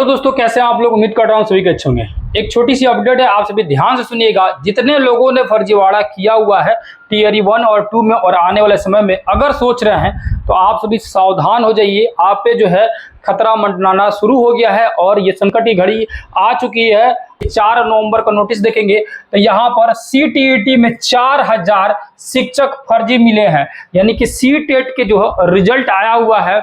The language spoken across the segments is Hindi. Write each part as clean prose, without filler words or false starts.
दोस्तों, कैसे हैं आप लोग। उम्मीद कर रहा हूं सभी के अच्छे होंगे। एक छोटी सी अपडेट है, आप सभी ध्यान से सुनिएगा। जितने लोगों ने फर्जीवाड़ा किया हुआ है टियर 1 और 2 में और आने वाले समय में अगर सोच रहे हैं तो आप सभी सावधान हो जाइए। आप पे जो है खतरा मंडराना शुरू हो गया है और ये संकट की घड़ी आ चुकी है। 4 नवंबर का नोटिस देखेंगे तो यहाँ पर CTET में 4000 शिक्षक फर्जी मिले हैं। यानी कि CTET के जो रिजल्ट आया हुआ है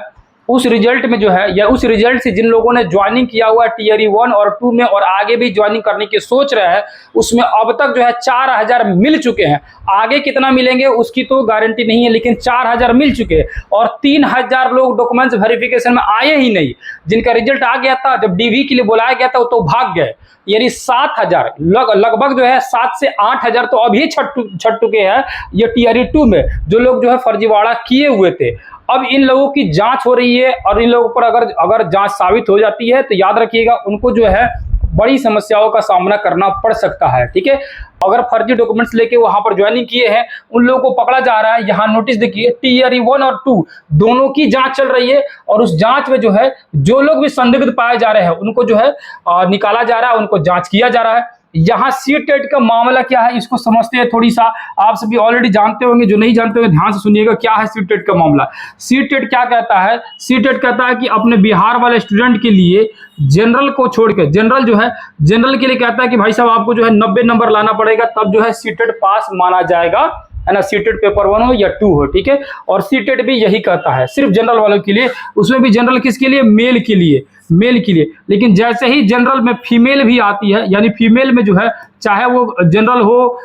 उस रिजल्ट में जो है या उस रिजल्ट से जिन लोगों ने ज्वाइनिंग किया हुआ टियर 1 और 2 में और आगे भी ज्वाइनिंग करने की सोच रहे हैं उसमें अब तक जो है 4000 मिल चुके हैं। आगे कितना मिलेंगे उसकी तो गारंटी नहीं है, लेकिन 4000 मिल चुके हैं और 3000 लोग डॉक्यूमेंट्स वेरिफिकेशन में आए ही नहीं। जिनका रिजल्ट आ गया था, जब DV के लिए बुलाया गया था तो भाग गए। यानी 7000 लगभग जो है 7 से 8000 तो अभी छट चुके हैं ये टियर 2 में, जो लोग जो है फर्जीवाड़ा किए हुए थे। अब इन लोगों की जांच हो रही है और इन लोगों पर अगर जांच साबित हो जाती है तो याद रखिएगा उनको जो है बड़ी समस्याओं का सामना करना पड़ सकता है। ठीक है, अगर फर्जी डॉक्यूमेंट्स लेके वहां पर ज्वाइनिंग किए हैं उन लोगों को पकड़ा जा रहा है। यहाँ नोटिस देखिए, टियर 1 और 2 दोनों की जांच चल रही है और उस जांच में जो है जो लोग भी संदिग्ध पाए जा रहे हैं उनको जो है निकाला जा रहा है, उनको जांच किया जा रहा है। यहाँ CTET का मामला क्या है इसको समझते हैं थोड़ी सा। आप सभी ऑलरेडी जानते होंगे, जो नहीं जानते होंगे ध्यान से सुनिएगा क्या है CTET का मामला। CTET क्या कहता है? CTET कहता है कि अपने बिहार वाले स्टूडेंट के लिए जनरल को छोड़ के, जनरल जो है जनरल के लिए कहता है कि भाई साहब आपको जो है 90 नंबर लाना पड़ेगा, तब जो है CTET पास माना जाएगा, है ना। CTET पेपर 1 हो या 2 हो, ठीक है। और CTET भी यही कहता है सिर्फ जनरल वालों के लिए। उसमें भी जनरल किसके लिए? मेल के लिए, मेल के लिए। लेकिन जैसे ही जनरल में फीमेल भी आती है, यानी फीमेल में जो है चाहे वो जनरल हो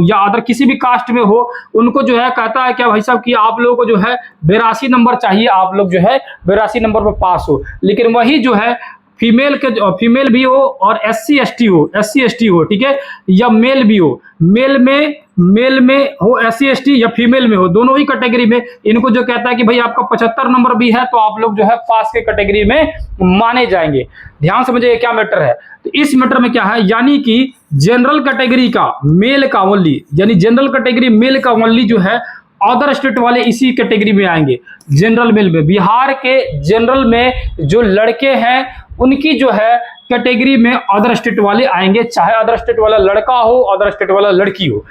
या अदर किसी भी कास्ट में हो, उनको जो है कहता है क्या भाई साहब कि आप लोगों को जो है 82 नंबर चाहिए, आप लोग जो है 82 नंबर पर पास हो। लेकिन वही जो है फीमेल भी हो और SC ST हो, ठीक है, या मेल भी हो, मेल में हो SC ST या फीमेल में हो, दोनों ही कैटेगरी में इनको जो कहता है कि भाई आपका 75 नंबर भी है तो आप लोग जो है पास के कैटेगरी में माने जाएंगे। ध्यान समझिए क्या मैटर है। तो इस मैटर में क्या है, यानी कि जनरल कैटेगरी का मेल का ओनली, यानी जनरल कैटेगरी मेल का ओनली जो है अदर स्टेट वाले इसी कैटेगरी में आएंगे। जनरल मेल में बिहार के जनरल में जो लड़के हैं उनकी जो है कैटेगरी में अदर स्टेट वाले आएंगे, चाहे अदर स्टेट वाला लड़का हो अदर स्टेट वाला लड़की हो।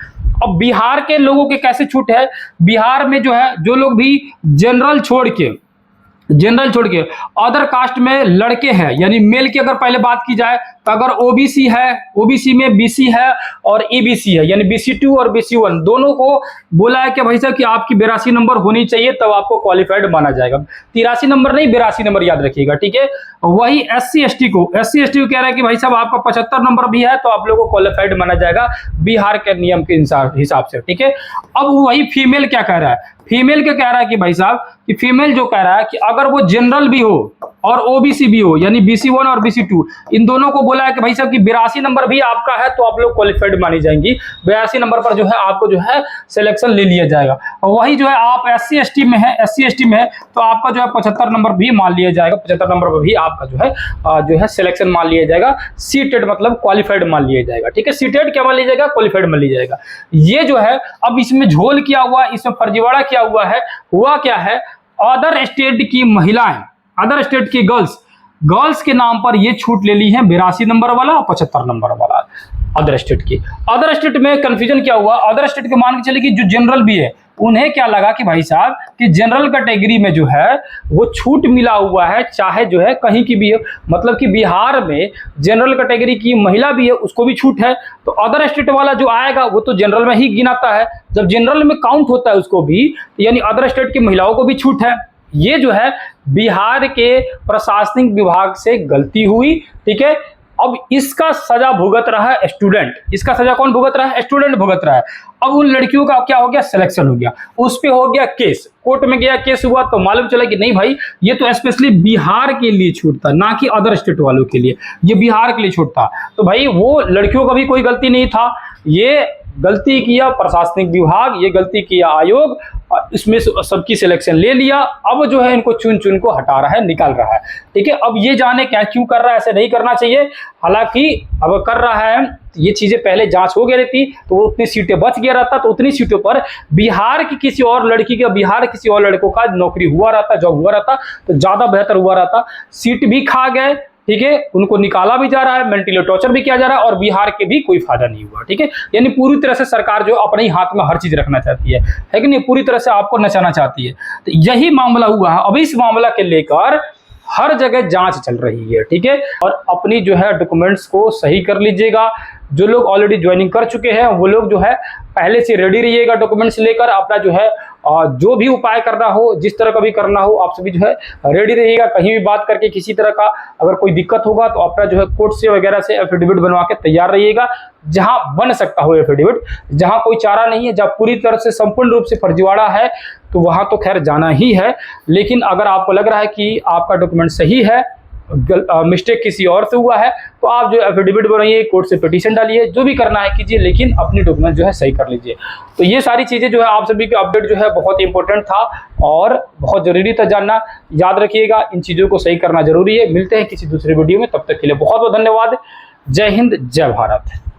अब बिहार के लोगों के कैसे छूट है? बिहार में जो है जो लोग भी जनरल छोड़ के अदर कास्ट में लड़के हैं, यानी मेल की अगर पहले बात की जाए तो अगर OBC है, OBC में BC है और EBC है, यानी BC2 और BC1 दोनों को बोला है कि भाई साहब कि आपकी 82 नंबर होनी चाहिए तब आपको क्वालिफाइड माना जाएगा। 83 नंबर नहीं, 82 नंबर याद रखिएगा, ठीक है। वही SC ST को कह रहा है कि भाई साहब आपका 75 नंबर भी है तो आप लोगों को क्वालिफाइड माना जाएगा बिहार के नियम के हिसाब से, ठीक है। अब वही फीमेल क्या कह रहा है? फीमेल क्या कह रहा है कि भाई साहब कि फीमेल जो कह रहा है कि अगर वो जनरल भी हो और OBC भी हो, यानी BC1 और BC2, इन दोनों को बोला है कि भाई साहब कि 82 नंबर भी आपका है तो आप लोग क्वालिफाइड मानी जाएंगी। 82 नंबर पर जो है आपको जो है सिलेक्शन ले लिया जाएगा। और वही जो है आप SC ST में है तो आपका जो है 75 नंबर भी मान लिया जाएगा, 75 नंबर पर भी आपका जो है सिलेक्शन मान लिया जाएगा। CTET मतलब क्वालिफाइड मान लिया जाएगा, ठीक है। CTET क्या मान लिया जाएगा? क्वालिफाइड मान लिया जाएगा। ये जो है अब इसमें झोल किया हुआ, इसमें फर्जीवाड़ा किया हुआ है। हुआ क्या है, अदर स्टेट की महिलाएं, अदर स्टेट की गर्ल्स के नाम पर ये छूट ले ली है 82 नंबर वाला और 75 नंबर वाला अदर स्टेट की। अदर स्टेट में कंफ्यूजन क्या हुआ, अदर स्टेट के मान के चले कि जो जनरल भी है उन्हें क्या लगा कि भाई साहब कि जनरल कैटेगरी में जो है वो छूट मिला हुआ है, चाहे जो है कहीं की भी है, मतलब कि बिहार में जनरल कैटेगरी की महिला भी है उसको भी छूट है, तो अदर स्टेट वाला जो आएगा वो तो जनरल में ही गिनाता है। जब जनरल में काउंट होता है उसको भी, यानी अदर स्टेट की महिलाओं को भी छूट है। ये जो है बिहार के प्रशासनिक विभाग से गलती हुई, ठीक है। अब इसका सजा भुगत रहा है स्टूडेंट। इसका सजा कौन भुगत रहा है? स्टूडेंट भुगत रहा है। अब उन लड़कियों का क्या हो गया? सिलेक्शन हो गया, उस पे हो गया केस, कोर्ट में गया, केस हुआ तो मालूम चला कि नहीं भाई ये तो स्पेशली बिहार के लिए छूट था, ना कि अदर स्टेट वालों के लिए, ये बिहार के लिए छूट था। तो भाई वो लड़कियों का भी कोई गलती नहीं था, ये गलती किया प्रशासनिक विभाग, ये गलती किया आयोग, इसमें सबकी सिलेक्शन ले लिया। अब जो है इनको चुन को हटा रहा है, निकाल रहा है, ठीक है। अब ये जाने क्या क्यों कर रहा है, ऐसे नहीं करना चाहिए। हालांकि अब कर रहा है ये चीजें पहले जांच हो गई रहती तो वो उतनी सीटें बच गया रहता, तो उतनी सीटों पर बिहार की किसी और लड़की का, बिहार किसी और लड़कों का नौकरी हुआ रहता, जॉब हुआ रहता तो ज्यादा बेहतर हुआ रहता। सीट भी खा गए ठीक है, उनको निकाला भी जा रहा है, मेंटली टॉर्चर भी किया जा रहा है और बिहार के भी कोई फायदा नहीं हुआ। ठीक है, यानी पूरी तरह से सरकार जो अपने ही हाथ में हर चीज रखना चाहती है कि नहीं, पूरी तरह से आपको नचाना चाहती है। तो यही मामला हुआ है। अब इस मामला के लेकर हर जगह जांच चल रही है। ठीक है, और अपनी जो है डॉक्यूमेंट्स को सही कर लीजिएगा। जो लोग ऑलरेडी ज्वाइनिंग कर चुके हैं वो लोग जो है पहले से रेडी रहिएगा डॉक्यूमेंट्स लेकर। अपना जो है जो भी उपाय करना हो, जिस तरह का भी करना हो, आप सभी जो है रेडी रहिएगा। कहीं भी बात करके किसी तरह का अगर कोई दिक्कत होगा तो अपना जो है कोर्ट से वगैरह से एफिडेविट बनवा के तैयार रहिएगा। जहां बन सकता हो एफिडेविट, जहां कोई चारा नहीं है, जहां पूरी तरह से संपूर्ण रूप से फर्जीवाड़ा है, तो वहां तो खैर जाना ही है। लेकिन अगर आपको लग रहा है कि आपका डॉक्यूमेंट सही है, मिस्टेक किसी और से हुआ है, तो आप जो एफिडेविट बनाइए, कोर्ट से पिटीशन डालिए, जो भी करना है कीजिए, लेकिन अपनी डॉक्यूमेंट जो है सही कर लीजिए। तो ये सारी चीजें जो है आप सभी के अपडेट जो है बहुत इंपॉर्टेंट था और बहुत जरूरी था जानना। याद रखिएगा, इन चीजों को सही करना जरूरी है। मिलते हैं किसी दूसरे वीडियो में, तब तक के लिए बहुत बहुत धन्यवाद। जय हिंद, जय भारत।